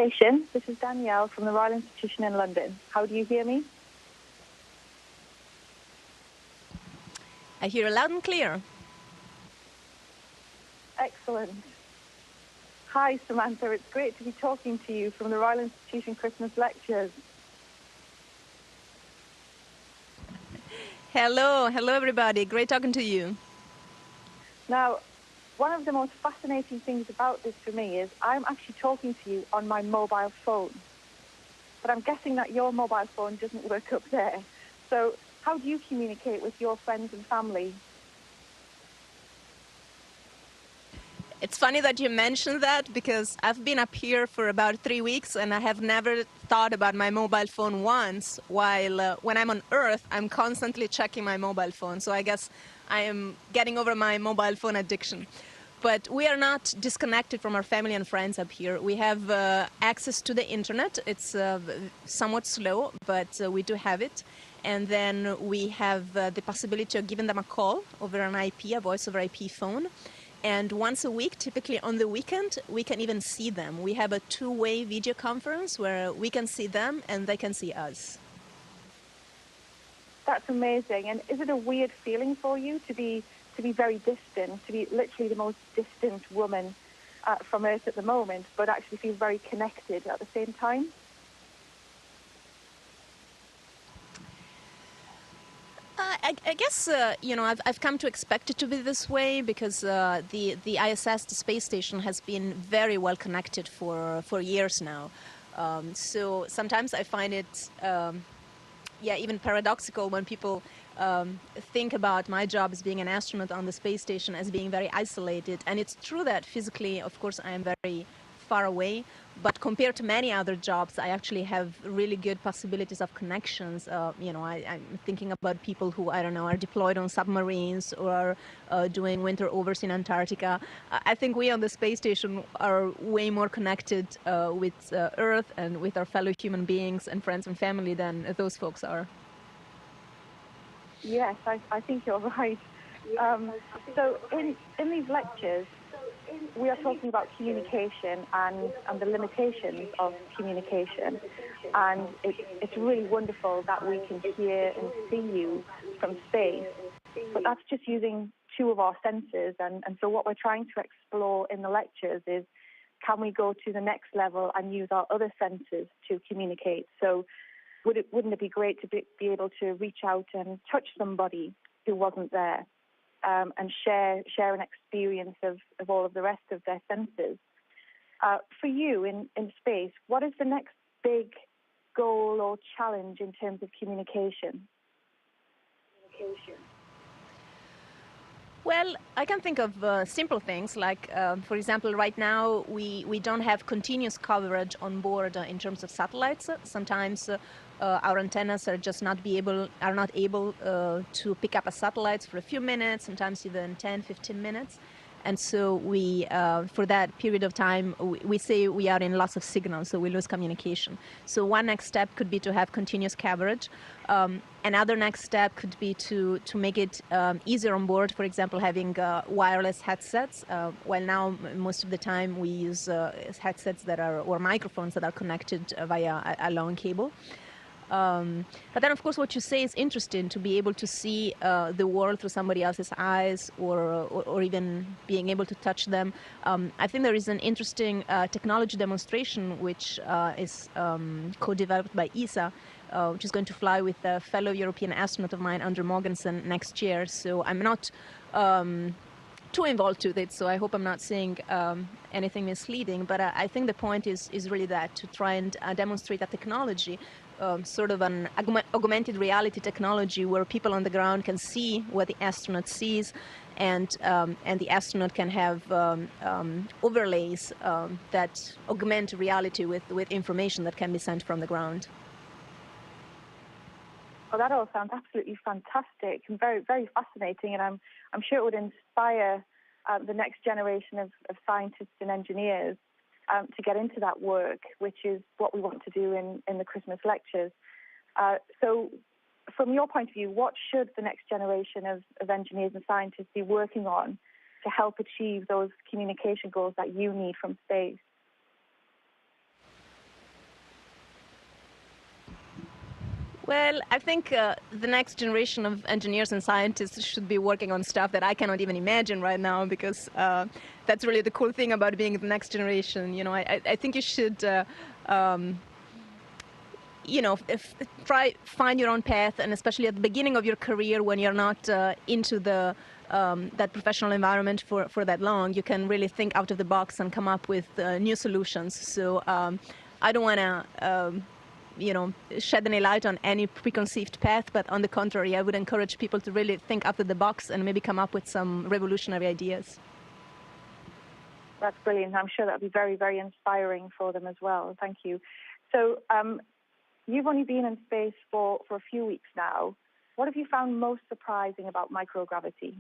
Station. This is Danielle from the Royal Institution in London. How do you hear me? I hear you loud and clear. Excellent. Hi, Samantha. It's great to be talking to you from the Royal Institution Christmas Lectures. Hello everybody. Great talking to you. Now, one of the most fascinating things about this for me is I'm actually talking to you on my mobile phone. But I'm guessing that your mobile phone doesn't work up there. So how do you communicate with your friends and family? It's funny that you mentioned that because I've been up here for about 3 weeks and I have never thought about my mobile phone once, while when I'm on Earth, I'm constantly checking my mobile phone. So I guess I am getting over my mobile phone addiction. But we are not disconnected from our family and friends up here. We have access to the internet. It's somewhat slow, but we do have it. And then we have the possibility of giving them a call over an IP, a voice over IP phone. And once a week, typically on the weekend, we can even see them. We have a two-way video conference where we can see them and they can see us. That's amazing. And is it a weird feeling for you to be very distant, to be literally the most distant woman from Earth at the moment, but actually feel very connected at the same time? I guess, I've come to expect it to be this way because the ISS, the space station, has been very well connected for years now. So sometimes I find it, even paradoxical when people think about my job as being an astronaut on the space station as being very isolated. And it's true that physically, of course, I am very far away. But compared to many other jobs, I actually have really good possibilities of connections. I'm thinking about people who, I don't know, are deployed on submarines or are doing winter overs in Antarctica. I think we on the space station are way more connected with Earth and with our fellow human beings and friends and family than those folks are. Yes, I think you're right. So in these lectures, we are talking about communication and the limitations of communication. And it's really wonderful that we can hear and see you from space. But that's just using two of our senses. And so what we're trying to explore in the lectures is, can we go to the next level and use our other senses to communicate? So wouldn't it be great to be able to reach out and touch somebody who wasn't there? And share an experience of all of the rest of their senses. For you in space, what is the next big goal or challenge in terms of communication? Well, I can think of simple things like, for example, right now we don't have continuous coverage on board in terms of satellites. Sometimes our antennas are just not able to pick up a satellite for a few minutes, sometimes even 10, 15 minutes. And so we, for that period of time, we say we are in loss of signal, so we lose communication. So one next step could be to have continuous coverage. Another next step could be to make it easier on board, for example, having wireless headsets. While now, most of the time, we use headsets or microphones that are connected via a long cable. But then, of course, what you say is interesting, to be able to see the world through somebody else's eyes or even being able to touch them. I think there is an interesting technology demonstration which is co-developed by ESA, which is going to fly with a fellow European astronaut of mine, Andrew Mogensen, next year. So I'm not too involved with it, so I hope I'm not saying anything misleading. But I think the point is really that, to try and demonstrate that technology, sort of an augmented reality technology where people on the ground can see what the astronaut sees, and the astronaut can have overlays that augment reality with information that can be sent from the ground. Well, that all sounds absolutely fantastic and very, very fascinating, and I'm sure it would inspire the next generation of scientists and engineers to get into that work, which is what we want to do in the Christmas lectures. So from your point of view, what should the next generation of engineers and scientists be working on to help achieve those communication goals that you need from space? Well, I think the next generation of engineers and scientists should be working on stuff that I cannot even imagine right now, because that's really the cool thing about being the next generation. You know, I think you should, you know, try find your own path, and especially at the beginning of your career when you're not into the that professional environment for that long, you can really think out of the box and come up with new solutions. So I don't want to you know, shed any light on any preconceived path, but on the contrary, I would encourage people to really think out of the box and maybe come up with some revolutionary ideas. That's brilliant. I'm sure that'll be very, very inspiring for them as well. Thank you. So you've only been in space for a few weeks now. What have you found most surprising about microgravity?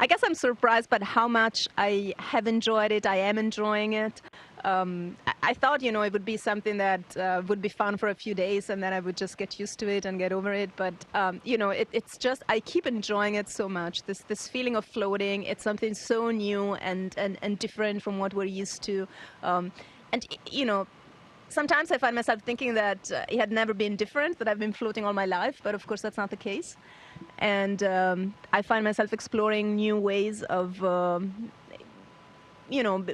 I guess I'm surprised by how much I have enjoyed it. I am enjoying it. I thought, you know, it would be something that would be fun for a few days and then I would just get used to it and get over it. But, you know, it's just, I keep enjoying it so much. This feeling of floating, it's something so new and different from what we're used to. And, you know, sometimes I find myself thinking that it had never been different, that I've been floating all my life, but of course that's not the case. And I find myself exploring new ways of, you know,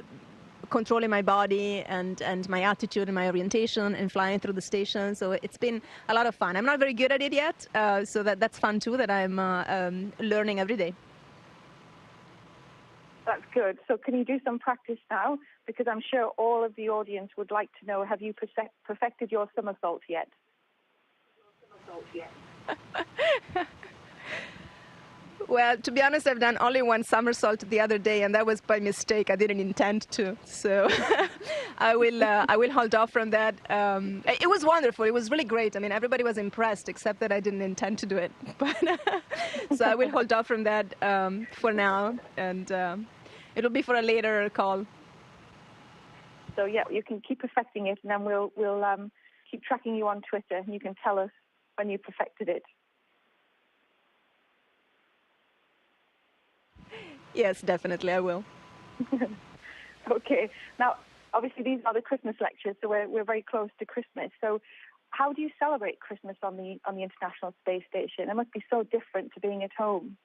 controlling my body and my attitude and my orientation and flying through the station. So it's been a lot of fun. I'm not very good at it yet, so that's fun too, that I'm learning every day. That's good. So can you do some practice now? Because I'm sure all of the audience would like to know, have you perfected your somersault yet? Well, to be honest, I've done only one somersault the other day, and that was by mistake. I didn't intend to, so I will hold off from that. It was wonderful. It was really great. I mean, everybody was impressed, except that I didn't intend to do it. But so I will hold off from that for now, and it'll be for a later call. So yeah, you can keep perfecting it, and then we'll keep tracking you on Twitter, and you can tell us when you perfected it. Yes, definitely, I will. Okay. Now, obviously, these are the Christmas lectures, so we're very close to Christmas. So how do you celebrate Christmas on the International Space Station? It must be so different to being at home.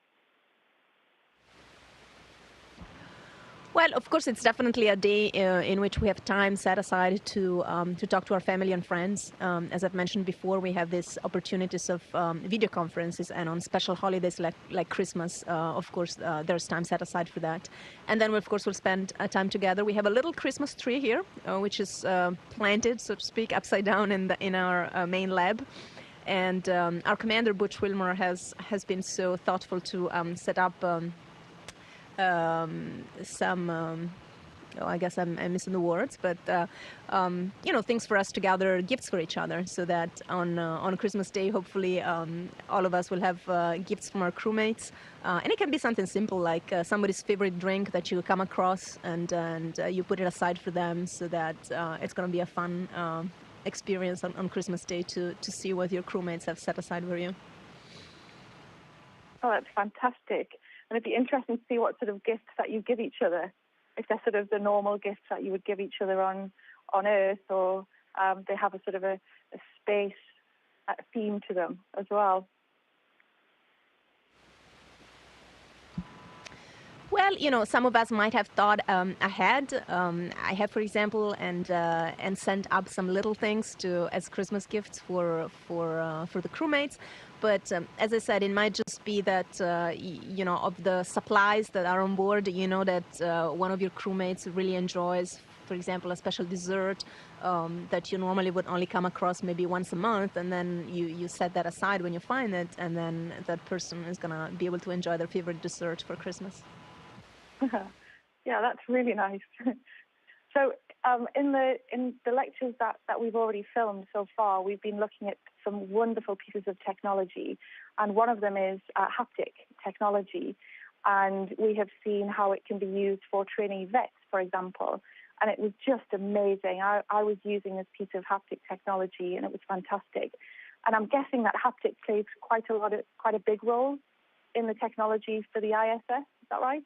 Well, of course, it's definitely a day in which we have time set aside to talk to our family and friends. As I've mentioned before, we have these opportunities of video conferences, and on special holidays like Christmas, of course, there's time set aside for that. And then, of course, we'll spend time together. We have a little Christmas tree here, which is planted, so to speak, upside down in our main lab. And our commander, Butch Wilmore, has been so thoughtful to set up some, I guess I'm missing the words, but you know, things for us to gather, gifts for each other, so that on Christmas Day, hopefully, all of us will have gifts from our crewmates, and it can be something simple like somebody's favorite drink that you come across, and you put it aside for them, so that it's going to be a fun experience on Christmas Day to see what your crewmates have set aside for you. Oh, that's fantastic. And it'd be interesting to see what sort of gifts that you give each other, if they're sort of the normal gifts that you would give each other on Earth, or they have a sort of a space theme to them as well. Well, you know, some of us might have thought ahead. I have, for example, and sent up some little things as Christmas gifts for the crewmates. But as I said, it might just be that you know, of the supplies that are on board, you know, that one of your crewmates really enjoys. For example, a special dessert that you normally would only come across maybe once a month, and then you set that aside when you find it, and then that person is gonna be able to enjoy their favorite dessert for Christmas. Yeah, that's really nice. So in the lectures that we've already filmed so far, we've been looking at some wonderful pieces of technology, and one of them is haptic technology, and we have seen how it can be used for trainee vets, for example, and it was just amazing. I was using this piece of haptic technology, and it was fantastic. And I'm guessing that haptic plays quite a big role in the technology for the ISS. Is that right?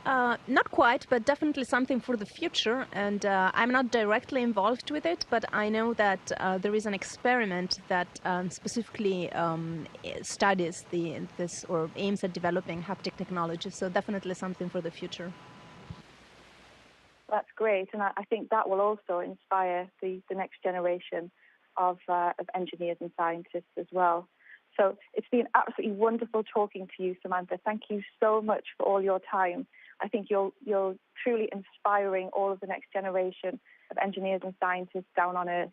Not quite, but definitely something for the future. And I'm not directly involved with it, but I know that there is an experiment that specifically studies this or aims at developing haptic technology. So definitely something for the future. That's great, and I think that will also inspire the next generation of engineers and scientists as well. So it's been absolutely wonderful talking to you, Samantha. Thank you so much for all your time. I think you're truly inspiring all of the next generation of engineers and scientists down on Earth.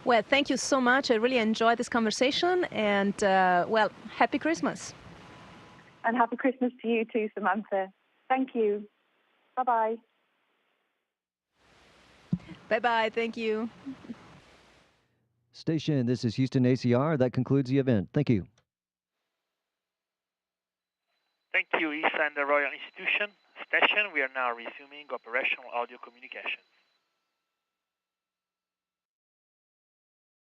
Well, thank you so much. I really enjoyed this conversation, and well, happy Christmas. And happy Christmas to you too, Samantha. Thank you. Bye-bye. Bye-bye. Thank you. Station, this is Houston ACR. That concludes the event. Thank you. Thank you, ESA and the Royal Institution. Station, we are now resuming operational audio communications.